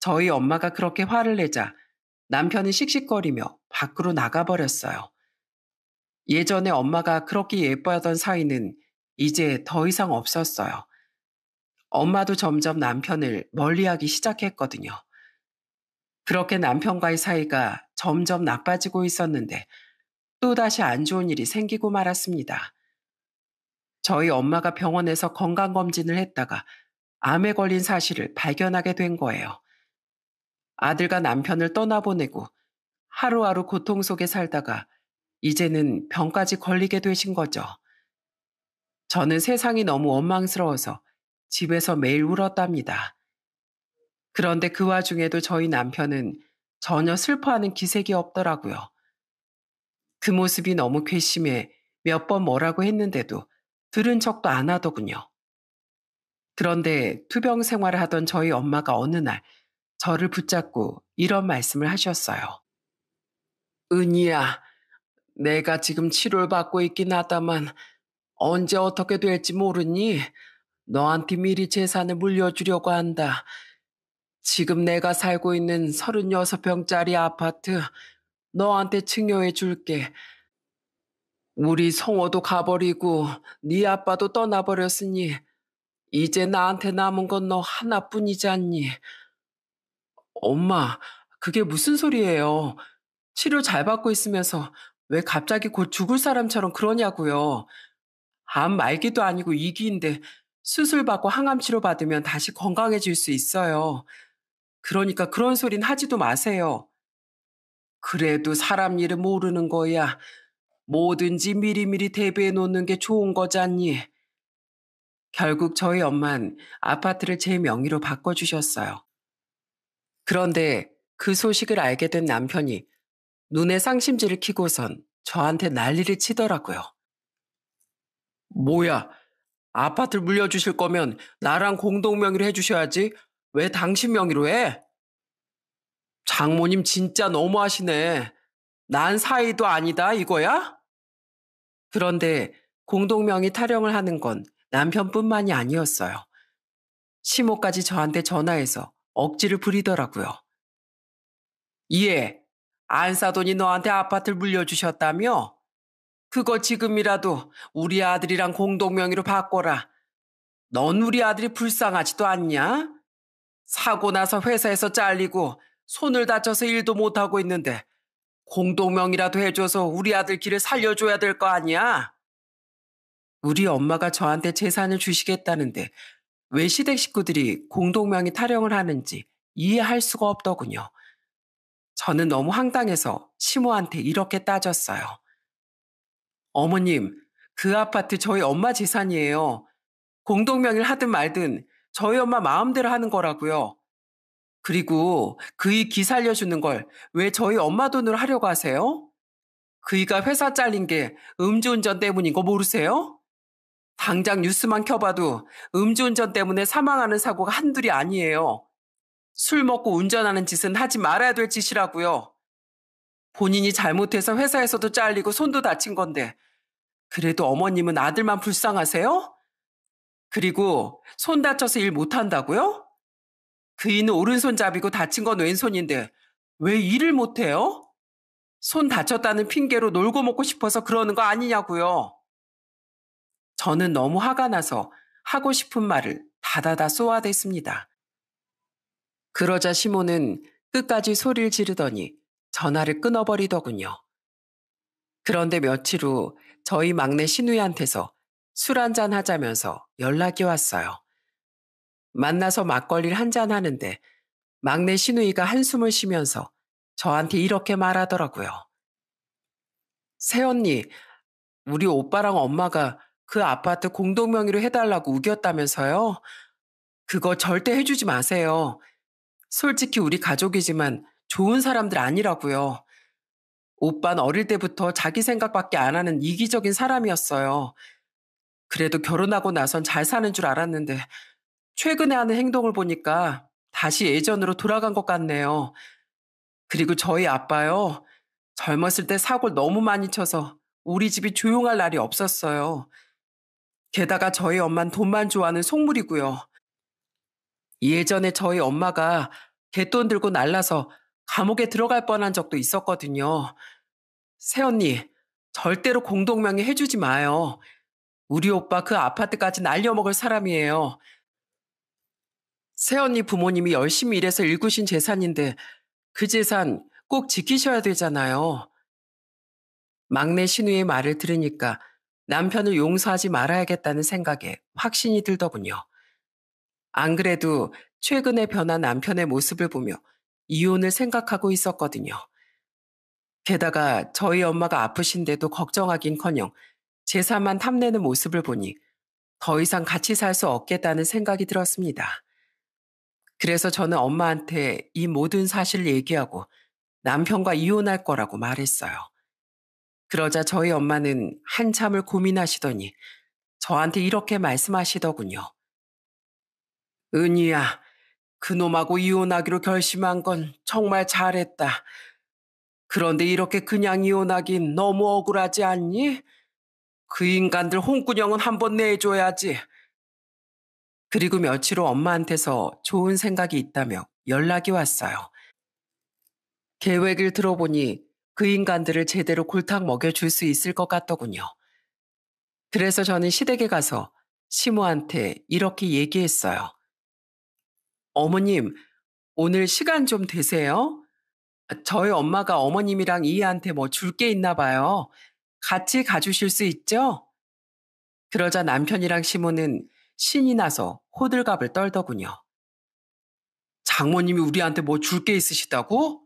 저희 엄마가 그렇게 화를 내자 남편이 씩씩거리며 밖으로 나가버렸어요. 예전에 엄마가 그렇게 예뻐하던 사이는 이제 더 이상 없었어요. 엄마도 점점 남편을 멀리하기 시작했거든요. 그렇게 남편과의 사이가 점점 나빠지고 있었는데 또다시 안 좋은 일이 생기고 말았습니다. 저희 엄마가 병원에서 건강검진을 했다가 암에 걸린 사실을 발견하게 된 거예요. 아들과 남편을 떠나보내고 하루하루 고통 속에 살다가 이제는 병까지 걸리게 되신 거죠. 저는 세상이 너무 원망스러워서 집에서 매일 울었답니다. 그런데 그 와중에도 저희 남편은 전혀 슬퍼하는 기색이 없더라고요. 그 모습이 너무 괘씸해 몇 번 뭐라고 했는데도 들은 척도 안 하더군요. 그런데 투병 생활을 하던 저희 엄마가 어느 날 저를 붙잡고 이런 말씀을 하셨어요. 은희야, 내가 지금 치료를 받고 있긴 하다만 언제 어떻게 될지 모르니 너한테 미리 재산을 물려주려고 한다. 지금 내가 살고 있는 36평짜리 아파트 너한테 증여해 줄게. 우리 성호도 가버리고 네 아빠도 떠나버렸으니 이제 나한테 남은 건 너 하나뿐이지 않니? 엄마, 그게 무슨 소리예요? 치료 잘 받고 있으면서 왜 갑자기 곧 죽을 사람처럼 그러냐고요. 암 말기도 아니고 이기인데 수술 받고 항암 치료 받으면 다시 건강해질 수 있어요. 그러니까 그런 소린 하지도 마세요. 그래도 사람 일은 모르는 거야. 뭐든지 미리미리 대비해 놓는 게 좋은 거잖니. 결국 저희 엄만 아파트를 제 명의로 바꿔주셨어요. 그런데 그 소식을 알게 된 남편이 눈에 쌍심지를 키고선 저한테 난리를 치더라고요. 뭐야, 아파트를 물려주실 거면 나랑 공동명의로 해주셔야지. 왜 당신 명의로 해? 장모님 진짜 너무하시네. 난 사이도 아니다 이거야? 그런데 공동명의 타령을 하는 건 남편뿐만이 아니었어요. 시모까지 저한테 전화해서 억지를 부리더라고요. 예, 안사돈이 너한테 아파트를 물려주셨다며? 그거 지금이라도 우리 아들이랑 공동명의로 바꿔라. 넌 우리 아들이 불쌍하지도 않냐? 사고 나서 회사에서 잘리고 손을 다쳐서 일도 못하고 있는데 공동명의라도 해줘서 우리 아들 길을 살려줘야 될 거 아니야? 우리 엄마가 저한테 재산을 주시겠다는데 왜 시댁 식구들이 공동명의 타령을 하는지 이해할 수가 없더군요. 저는 너무 황당해서 시모한테 이렇게 따졌어요. 어머님, 그 아파트 저희 엄마 재산이에요. 공동명의를 하든 말든 저희 엄마 마음대로 하는 거라고요. 그리고 그이 기 살려주는 걸 왜 저희 엄마 돈으로 하려고 하세요? 그이가 회사 잘린 게 음주운전 때문인 거 모르세요? 당장 뉴스만 켜봐도 음주운전 때문에 사망하는 사고가 한둘이 아니에요. 술 먹고 운전하는 짓은 하지 말아야 될 짓이라고요. 본인이 잘못해서 회사에서도 잘리고 손도 다친 건데 그래도 어머님은 아들만 불쌍하세요? 그리고 손 다쳐서 일 못한다고요? 그이는 오른손잡이고 다친 건 왼손인데 왜 일을 못해요? 손 다쳤다는 핑계로 놀고 먹고 싶어서 그러는 거 아니냐고요. 저는 너무 화가 나서 하고 싶은 말을 다다다 쏘아댔습니다. 그러자 시모는 끝까지 소리를 지르더니 전화를 끊어버리더군요. 그런데 며칠 후 저희 막내 신우이한테서 술 한잔 하자면서 연락이 왔어요. 만나서 막걸리를 한잔 하는데 막내 신우이가 한숨을 쉬면서 저한테 이렇게 말하더라고요. 새언니, 우리 오빠랑 엄마가 그 아파트 공동명의로 해달라고 우겼다면서요? 그거 절대 해주지 마세요. 솔직히 우리 가족이지만 좋은 사람들 아니라고요. 오빠는 어릴 때부터 자기 생각밖에 안 하는 이기적인 사람이었어요. 그래도 결혼하고 나선 잘 사는 줄 알았는데 최근에 하는 행동을 보니까 다시 예전으로 돌아간 것 같네요. 그리고 저희 아빠요. 젊었을 때 사고를 너무 많이 쳐서 우리 집이 조용할 날이 없었어요. 게다가 저희 엄만 돈만 좋아하는 속물이고요. 예전에 저희 엄마가 갯돈 들고 날라서 감옥에 들어갈 뻔한 적도 있었거든요. 새언니, 절대로 공동명의 해주지 마요. 우리 오빠 그 아파트까지 날려먹을 사람이에요. 새언니 부모님이 열심히 일해서 일구신 재산인데 그 재산 꼭 지키셔야 되잖아요. 막내 신우의 말을 들으니까 남편을 용서하지 말아야겠다는 생각에 확신이 들더군요. 안 그래도 최근에 변한 남편의 모습을 보며 이혼을 생각하고 있었거든요. 게다가 저희 엄마가 아프신데도 걱정하긴커녕 재산만 탐내는 모습을 보니 더 이상 같이 살 수 없겠다는 생각이 들었습니다. 그래서 저는 엄마한테 이 모든 사실을 얘기하고 남편과 이혼할 거라고 말했어요. 그러자 저희 엄마는 한참을 고민하시더니 저한테 이렇게 말씀하시더군요. 은희야, 그놈하고 이혼하기로 결심한 건 정말 잘했다. 그런데 이렇게 그냥 이혼하긴 너무 억울하지 않니? 그 인간들 홍군형은 한번 내줘야지. 그리고 며칠 후 엄마한테서 좋은 생각이 있다며 연락이 왔어요. 계획을 들어보니 그 인간들을 제대로 골탕 먹여줄 수 있을 것 같더군요. 그래서 저는 시댁에 가서 시모한테 이렇게 얘기했어요. 어머님, 오늘 시간 좀 되세요? 저희 엄마가 어머님이랑 이해한테 뭐 줄 게 있나 봐요. 같이 가주실 수 있죠? 그러자 남편이랑 시모는 신이 나서 호들갑을 떨더군요. 장모님이 우리한테 뭐 줄 게 있으시다고?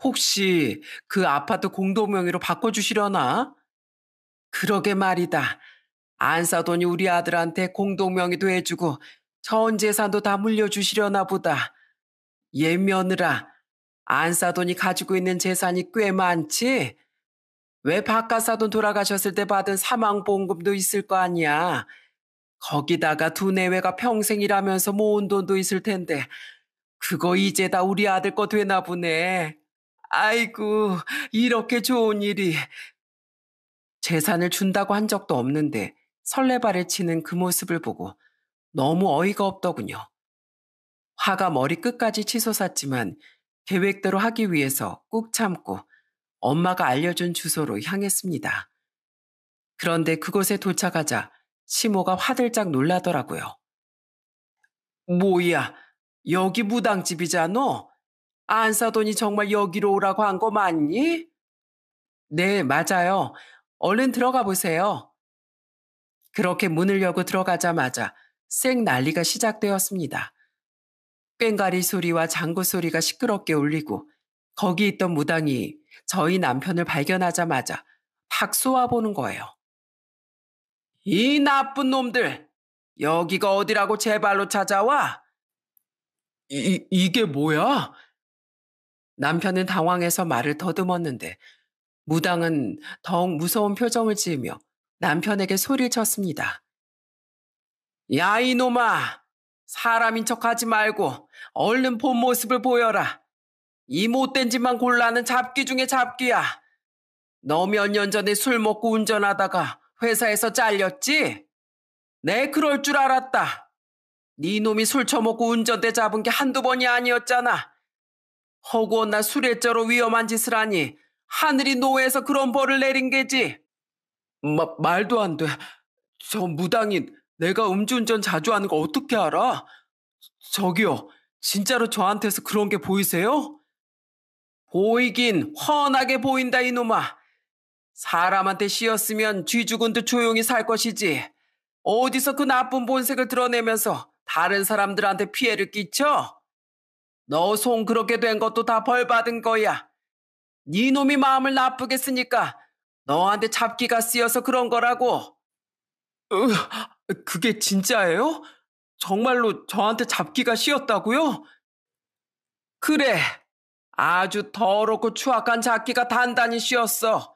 혹시 그 아파트 공동명의로 바꿔주시려나? 그러게 말이다. 안 사돈이 우리 아들한테 공동명의도 해주고 전 재산도 다 물려주시려나 보다. 옛 며느라, 안 사돈이 가지고 있는 재산이 꽤 많지? 왜 바깥 사돈 돌아가셨을 때 받은 사망보험금도 있을 거 아니야. 거기다가 두 내외가 평생 일하면서 모은 돈도 있을 텐데 그거 이제 다 우리 아들 거 되나 보네. 아이고, 이렇게 좋은 일이. 재산을 준다고 한 적도 없는데 설레발을 치는 그 모습을 보고 너무 어이가 없더군요. 화가 머리 끝까지 치솟았지만 계획대로 하기 위해서 꾹 참고 엄마가 알려준 주소로 향했습니다. 그런데 그곳에 도착하자 시모가 화들짝 놀라더라고요. 뭐야, 여기 무당집이잖아? 안사돈이 정말 여기로 오라고 한 거 맞니? 네, 맞아요. 얼른 들어가 보세요. 그렇게 문을 열고 들어가자마자 쌩 난리가 시작되었습니다. 꽹과리 소리와 장구 소리가 시끄럽게 울리고 거기 있던 무당이 저희 남편을 발견하자마자 탁 쏘아보는 거예요. 이 나쁜 놈들! 여기가 어디라고 제 발로 찾아와? 이게 뭐야? 남편은 당황해서 말을 더듬었는데 무당은 더욱 무서운 표정을 지으며 남편에게 소리를 쳤습니다. 야, 이놈아! 사람인 척 하지 말고 얼른 본 모습을 보여라. 이 못된 짓만 골라는 잡기 중에 잡기야. 너 몇 년 전에 술 먹고 운전하다가 회사에서 잘렸지? 내 그럴 줄 알았다. 네 놈이 술 처먹고 운전대 잡은 게 한두 번이 아니었잖아. 허구한 나 술래죄로 위험한 짓을 하니 하늘이 노해서 그런 벌을 내린 게지. 말도 안 돼. 저 무당이 내가 음주운전 자주 하는 거 어떻게 알아? 저기요, 진짜로 저한테서 그런 게 보이세요? 보이긴 훤하게 보인다 이놈아. 사람한테 씌었으면 쥐 죽은 듯 조용히 살 것이지. 어디서 그 나쁜 본색을 드러내면서 다른 사람들한테 피해를 끼쳐? 너 손 그렇게 된 것도 다 벌 받은 거야. 네 놈이 마음을 나쁘게 쓰니까 너한테 잡기가 쓰여서 그런 거라고. 그게 진짜예요? 정말로 저한테 잡기가 씌었다고요? 그래. 아주 더럽고 추악한 잡기가 단단히 씌었어.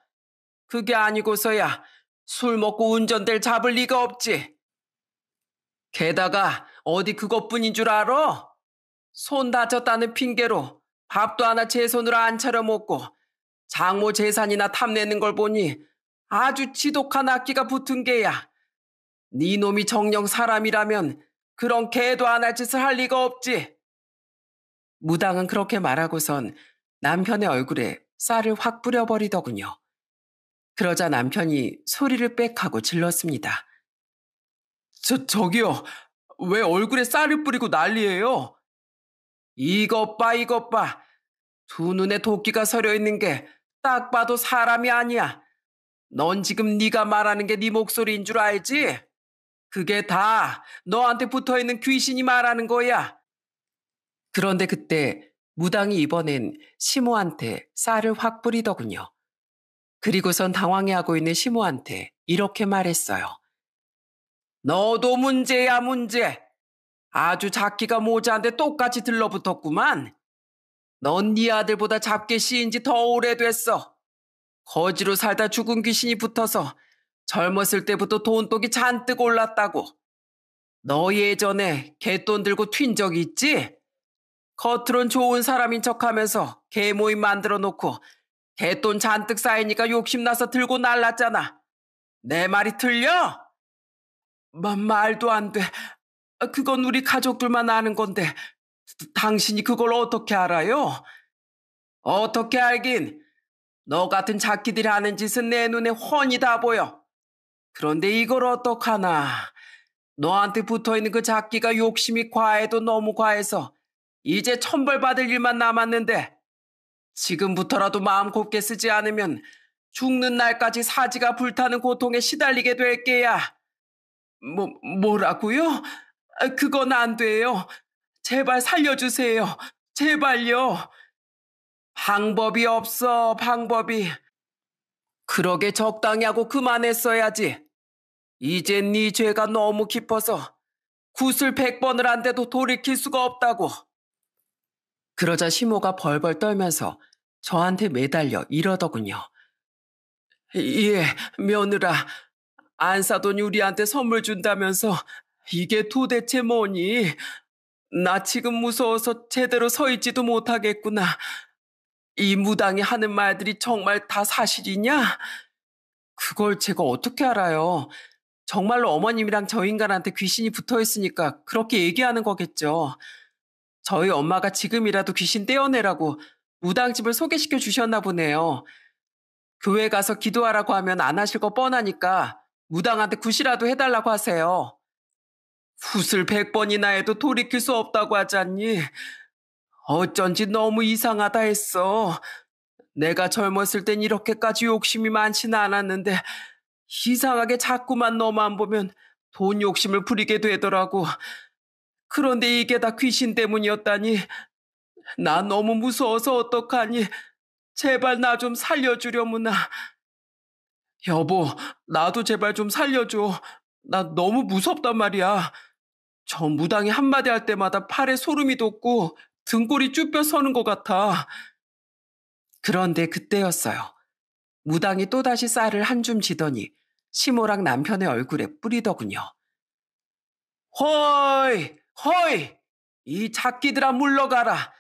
그게 아니고서야 술 먹고 운전대를 잡을 리가 없지. 게다가 어디 그것뿐인 줄 알아? 손 다쳤다는 핑계로 밥도 하나 제 손으로 안 차려 먹고 장모 재산이나 탐내는 걸 보니 아주 지독한 악기가 붙은 게야. 네 놈이 정녕 사람이라면 그런 개도 안 할 짓을 할 리가 없지. 무당은 그렇게 말하고선 남편의 얼굴에 쌀을 확 뿌려버리더군요. 그러자 남편이 소리를 빽 하고 질렀습니다. 저기요. 왜 얼굴에 쌀을 뿌리고 난리예요? 이것 봐, 이것 봐. 두 눈에 도끼가 서려 있는 게 딱 봐도 사람이 아니야. 넌 지금 네가 말하는 게 네 목소리인 줄 알지? 그게 다 너한테 붙어있는 귀신이 말하는 거야. 그런데 그때 무당이 이번엔 시모한테 쌀을 확 뿌리더군요. 그리고선 당황해하고 있는 시모한테 이렇게 말했어요. 너도 문제야, 문제. 아주 잡기가 모자한데 똑같이 들러붙었구만. 넌 네 아들보다 잡게 씌인 지 더 오래됐어. 거지로 살다 죽은 귀신이 붙어서 젊었을 때부터 돈독이 잔뜩 올랐다고. 너 예전에 갯돈 들고 튄 적 있지? 겉으론 좋은 사람인 척하면서 개모임 만들어 놓고 갯돈 잔뜩 쌓이니까 욕심나서 들고 날랐잖아. 내 말이 틀려? 말도 안 돼. 그건 우리 가족들만 아는 건데 당신이 그걸 어떻게 알아요? 어떻게 알긴. 너 같은 자기들이 하는 짓은 내 눈에 훤히 다 보여. 그런데 이걸 어떡하나. 너한테 붙어있는 그 작기가 욕심이 과해도 너무 과해서 이제 천벌받을 일만 남았는데 지금부터라도 마음 곱게 쓰지 않으면 죽는 날까지 사지가 불타는 고통에 시달리게 될 게야. 뭐라고요? 그건 안 돼요. 제발 살려주세요. 제발요. 방법이 없어, 방법이. 그러게 적당히 하고 그만했어야지. 이젠 네 죄가 너무 깊어서 굿을 100번을 안 돼도 돌이킬 수가 없다고. 그러자 시모가 벌벌 떨면서 저한테 매달려 이러더군요. 예, 며느라. 안사돈이 우리한테 선물 준다면서 이게 도대체 뭐니? 나 지금 무서워서 제대로 서 있지도 못하겠구나. 이 무당이 하는 말들이 정말 다 사실이냐? 그걸 제가 어떻게 알아요? 정말로 어머님이랑 저 인간한테 귀신이 붙어 있으니까 그렇게 얘기하는 거겠죠. 저희 엄마가 지금이라도 귀신 떼어내라고 무당집을 소개시켜 주셨나 보네요. 교회 가서 기도하라고 하면 안 하실 거 뻔하니까 무당한테 굿이라도 해달라고 하세요. 굿을 100번이나 해도 돌이킬 수 없다고 하지 않니? 어쩐지 너무 이상하다 했어. 내가 젊었을 땐 이렇게까지 욕심이 많지는 않았는데 이상하게 자꾸만 너만 보면 돈 욕심을 부리게 되더라고. 그런데 이게 다 귀신 때문이었다니. 나 너무 무서워서 어떡하니. 제발 나 좀 살려주려무나. 여보, 나도 제발 좀 살려줘. 나 너무 무섭단 말이야. 저 무당이 한마디 할 때마다 팔에 소름이 돋고 등골이 쭈뼛 서는 것 같아. 그런데 그때였어요. 무당이 또다시 쌀을 한 줌 지더니 시모랑 남편의 얼굴에 뿌리더군요. 허이! 허이! 이 작기들아 물러가라.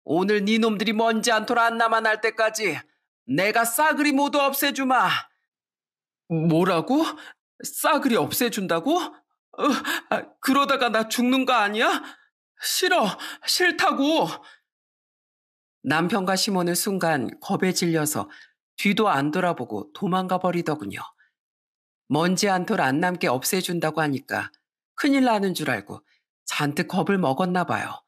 오늘 니놈들이 먼지 한 톨 안 남아날 때까지 내가 싸그리 모두 없애주마. 뭐라고? 싸그리 없애준다고? 그러다가 나 죽는 거 아니야? 싫어, 싫다고. 남편과 시모는 순간 겁에 질려서 뒤도 안 돌아보고 도망가 버리더군요. 먼지 한 톨 안 남게 없애준다고 하니까 큰일 나는 줄 알고 잔뜩 겁을 먹었나 봐요.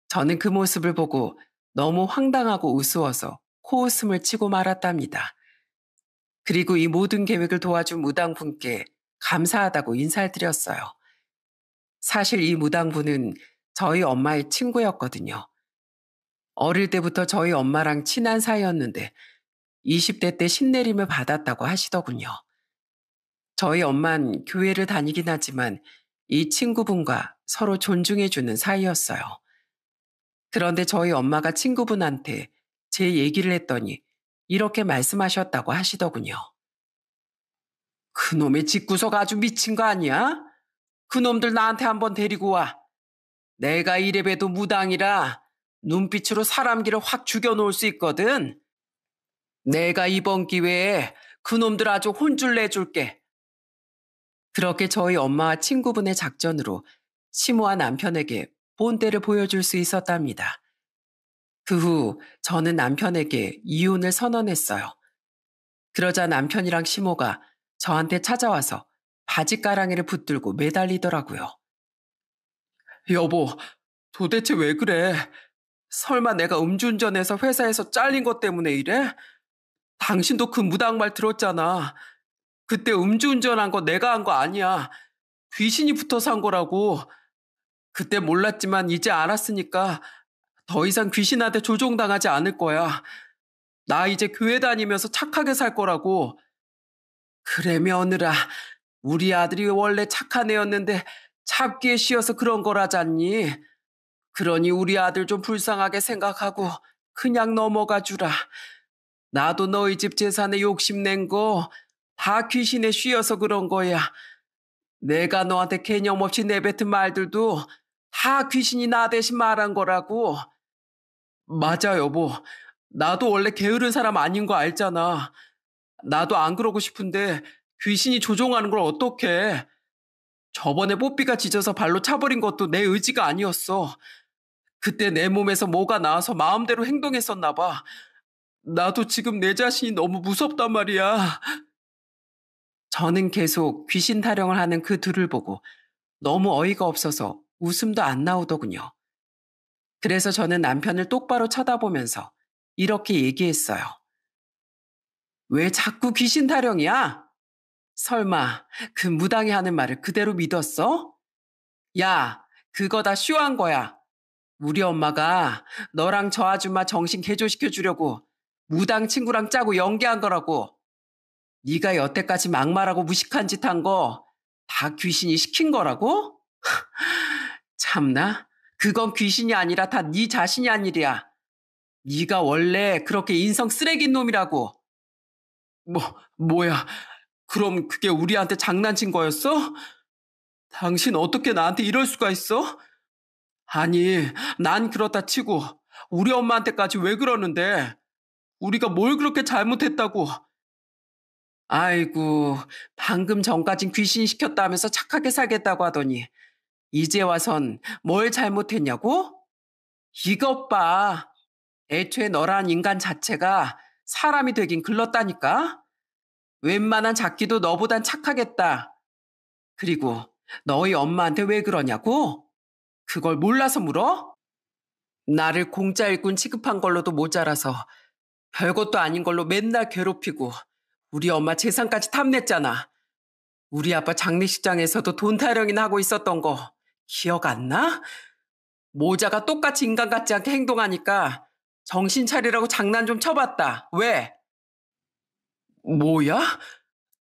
저는 그 모습을 보고 너무 황당하고 우스워서 코웃음을 치고 말았답니다. 그리고 이 모든 계획을 도와준 무당분께 감사하다고 인사를 드렸어요. 사실 이 무당분은 저희 엄마의 친구였거든요. 어릴 때부터 저희 엄마랑 친한 사이였는데 20대 때 신내림을 받았다고 하시더군요. 저희 엄만 교회를 다니긴 하지만 이 친구분과 서로 존중해주는 사이였어요. 그런데 저희 엄마가 친구분한테 제 얘기를 했더니 이렇게 말씀하셨다고 하시더군요. 그놈의 집구석 아주 미친 거 아니야? 그놈들 나한테 한번 데리고 와. 내가 이래봬도 무당이라 눈빛으로 사람 기를 확 죽여놓을 수 있거든. 내가 이번 기회에 그놈들 아주 혼쭐 내줄게. 그렇게 저희 엄마와 친구분의 작전으로 시모와 남편에게 본때를 보여줄 수 있었답니다. 그 후 저는 남편에게 이혼을 선언했어요. 그러자 남편이랑 시모가 저한테 찾아와서 바짓가랑이를 붙들고 매달리더라고요. 여보, 도대체 왜 그래? 설마 내가 음주운전해서 회사에서 잘린 것 때문에 이래? 당신도 그 무당말 들었잖아. 그때 음주운전한 거 내가 한 거 아니야. 귀신이 붙어서 한 거라고. 그때 몰랐지만 이제 알았으니까 더 이상 귀신한테 조종당하지 않을 거야. 나 이제 교회 다니면서 착하게 살 거라고. 그래 며느라, 우리 아들이 원래 착한 애였는데 잡기에 씌어서 그런 거라잖니. 그러니 우리 아들 좀 불쌍하게 생각하고 그냥 넘어가 주라. 나도 너희 집 재산에 욕심낸 거 다 귀신에 씌어서 그런 거야. 내가 너한테 개념 없이 내뱉은 말들도 다 귀신이 나 대신 말한 거라고. 맞아, 여보. 나도 원래 게으른 사람 아닌 거 알잖아. 나도 안 그러고 싶은데 귀신이 조종하는 걸 어떡해. 저번에 뽀삐가 짖어서 발로 차버린 것도 내 의지가 아니었어. 그때 내 몸에서 뭐가 나와서 마음대로 행동했었나 봐. 나도 지금 내 자신이 너무 무섭단 말이야. 저는 계속 귀신 타령을 하는 그 둘을 보고 너무 어이가 없어서 웃음도 안 나오더군요. 그래서 저는 남편을 똑바로 쳐다보면서 이렇게 얘기했어요. 왜 자꾸 귀신 타령이야? 설마 그 무당이 하는 말을 그대로 믿었어? 야, 그거 다 쇼한 거야. 우리 엄마가 너랑 저 아줌마 정신 개조시켜 주려고 무당 친구랑 짜고 연기한 거라고. 네가 여태까지 막말하고 무식한 짓 한 거 다 귀신이 시킨 거라고? 참나, 그건 귀신이 아니라 다 네 자신이 한 일이야. 네가 원래 그렇게 인성 쓰레기인 놈이라고. 뭐야? 그럼 그게 우리한테 장난친 거였어? 당신 어떻게 나한테 이럴 수가 있어? 아니, 난 그렇다 치고 우리 엄마한테까지 왜 그러는데? 우리가 뭘 그렇게 잘못했다고? 아이고, 방금 전까진 귀신 시켰다면서 착하게 살겠다고 하더니 이제 와선 뭘 잘못했냐고? 이것 봐. 애초에 너란 인간 자체가 사람이 되긴 글렀다니까? 웬만한 작기도 너보단 착하겠다. 그리고 너희 엄마한테 왜 그러냐고? 그걸 몰라서 물어? 나를 공짜 일꾼 취급한 걸로도 모자라서 별것도 아닌 걸로 맨날 괴롭히고 우리 엄마 재산까지 탐냈잖아. 우리 아빠 장례식장에서도 돈 타령이나 하고 있었던 거 기억 안 나? 모자가 똑같이 인간 같지 않게 행동하니까 정신 차리라고 장난 좀 쳐봤다. 왜? 뭐야?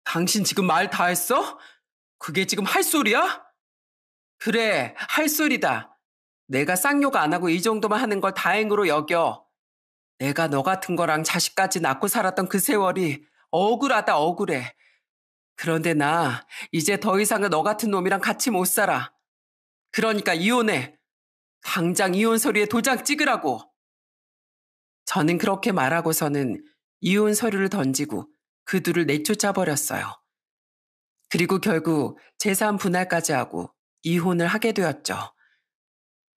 당신 지금 말 다 했어? 그게 지금 할 소리야? 그래, 할 소리다. 내가 쌍욕 안 하고 이 정도만 하는 걸 다행으로 여겨. 내가 너 같은 거랑 자식까지 낳고 살았던 그 세월이 억울하다, 억울해. 그런데 나 이제 더 이상은 너 같은 놈이랑 같이 못 살아. 그러니까 이혼해. 당장 이혼 서류에 도장 찍으라고. 저는 그렇게 말하고서는 이혼 서류를 던지고 그 둘을 내쫓아 버렸어요. 그리고 결국 재산 분할까지 하고 이혼을 하게 되었죠.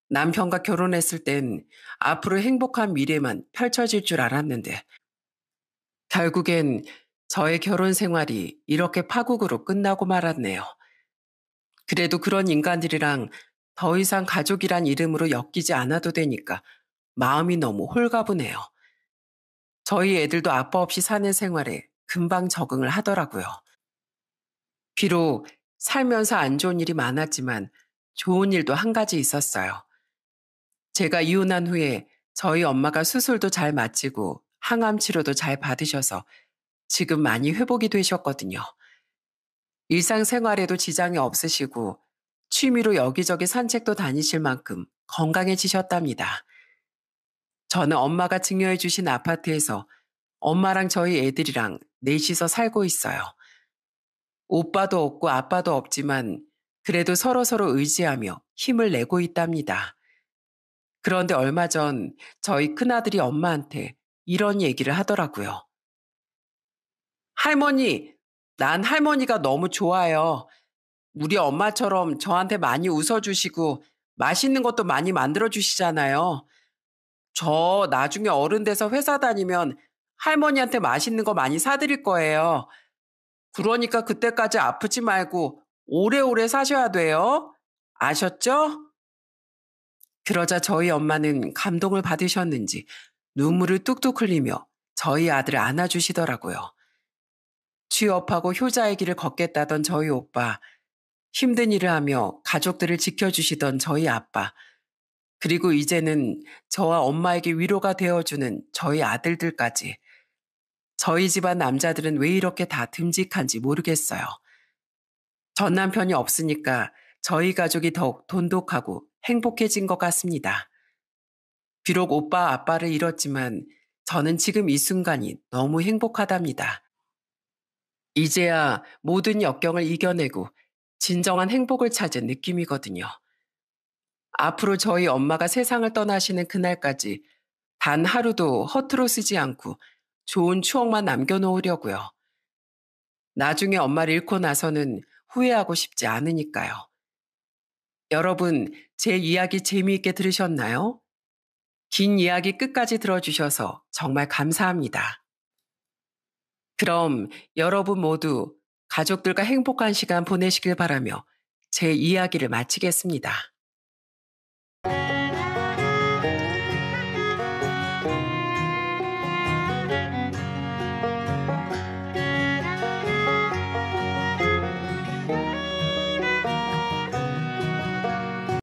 남편과 결혼했을 땐 앞으로 행복한 미래만 펼쳐질 줄 알았는데 결국엔 저의 결혼 생활이 이렇게 파국으로 끝나고 말았네요. 그래도 그런 인간들이랑 더 이상 가족이란 이름으로 엮이지 않아도 되니까 마음이 너무 홀가분해요. 저희 애들도 아빠 없이 사는 생활에 금방 적응을 하더라고요. 비록 살면서 안 좋은 일이 많았지만 좋은 일도 한 가지 있었어요. 제가 이혼한 후에 저희 엄마가 수술도 잘 마치고 항암 치료도 잘 받으셔서 지금 많이 회복이 되셨거든요. 일상생활에도 지장이 없으시고 취미로 여기저기 산책도 다니실 만큼 건강해지셨답니다. 저는 엄마가 증여해 주신 아파트에서 엄마랑 저희 애들이랑 넷이서 살고 있어요. 오빠도 없고 아빠도 없지만 그래도 서로서로 의지하며 힘을 내고 있답니다. 그런데 얼마 전 저희 큰아들이 엄마한테 이런 얘기를 하더라고요. 할머니, 난 할머니가 너무 좋아요. 우리 엄마처럼 저한테 많이 웃어주시고 맛있는 것도 많이 만들어주시잖아요. 저 나중에 어른 돼서 회사 다니면 할머니한테 맛있는 거 많이 사드릴 거예요. 그러니까 그때까지 아프지 말고 오래오래 사셔야 돼요. 아셨죠? 그러자 저희 엄마는 감동을 받으셨는지 눈물을 뚝뚝 흘리며 저희 아들을 안아주시더라고요. 취업하고 효자의 길을 걷겠다던 저희 오빠, 힘든 일을 하며 가족들을 지켜주시던 저희 아빠, 그리고 이제는 저와 엄마에게 위로가 되어주는 저희 아들들까지. 저희 집안 남자들은 왜 이렇게 다 듬직한지 모르겠어요. 전 남편이 없으니까 저희 가족이 더욱 돈독하고 행복해진 것 같습니다. 비록 오빠 아빠를 잃었지만 저는 지금 이 순간이 너무 행복하답니다. 이제야 모든 역경을 이겨내고 진정한 행복을 찾은 느낌이거든요. 앞으로 저희 엄마가 세상을 떠나시는 그날까지 단 하루도 허투루 쓰지 않고 좋은 추억만 남겨놓으려고요. 나중에 엄마를 잃고 나서는 후회하고 싶지 않으니까요. 여러분, 제 이야기 재미있게 들으셨나요? 긴 이야기 끝까지 들어주셔서 정말 감사합니다. 그럼 여러분 모두 가족들과 행복한 시간 보내시길 바라며 제 이야기를 마치겠습니다.